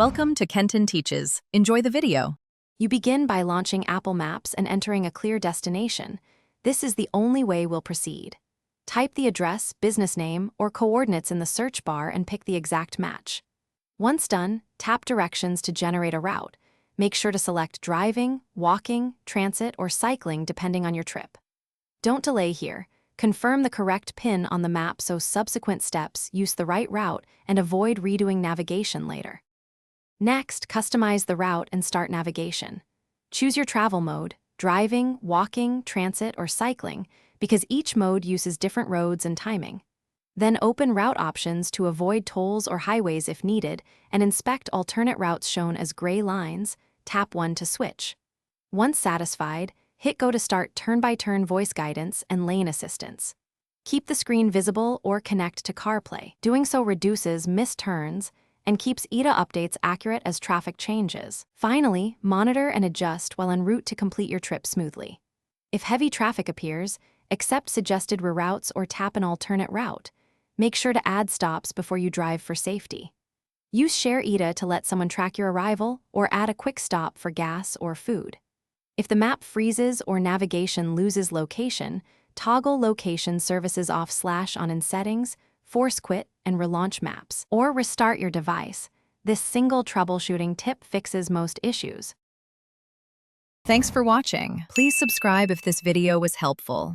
Welcome to Kenton Teaches. Enjoy the video. You begin by launching Apple Maps and entering a clear destination. This is the only way we'll proceed. Type the address, business name, or coordinates in the search bar and pick the exact match. Once done, tap directions to generate a route. Make sure to select driving, walking, transit, or cycling depending on your trip. Don't delay here. Confirm the correct PIN on the map so subsequent steps use the right route and avoid redoing navigation later. Next, customize the route and start navigation. Choose your travel mode, driving, walking, transit, or cycling, because each mode uses different roads and timing. Then open route options to avoid tolls or highways if needed, and inspect alternate routes shown as gray lines. Tap 1 to switch. Once satisfied, hit go to start turn-by-turn voice guidance and lane assistance. Keep the screen visible or connect to CarPlay. Doing so reduces missed turns and keeps ETA updates accurate as traffic changes. Finally, monitor and adjust while en route to complete your trip smoothly. If heavy traffic appears, accept suggested reroutes or tap an alternate route. Make sure to add stops before you drive for safety. Use Share ETA to let someone track your arrival or add a quick stop for gas or food. If the map freezes or navigation loses location, toggle location services off/on in settings, force quit, and relaunch maps, or restart your device. This single troubleshooting tip fixes most issues. Thanks for watching. Please subscribe if this video was helpful.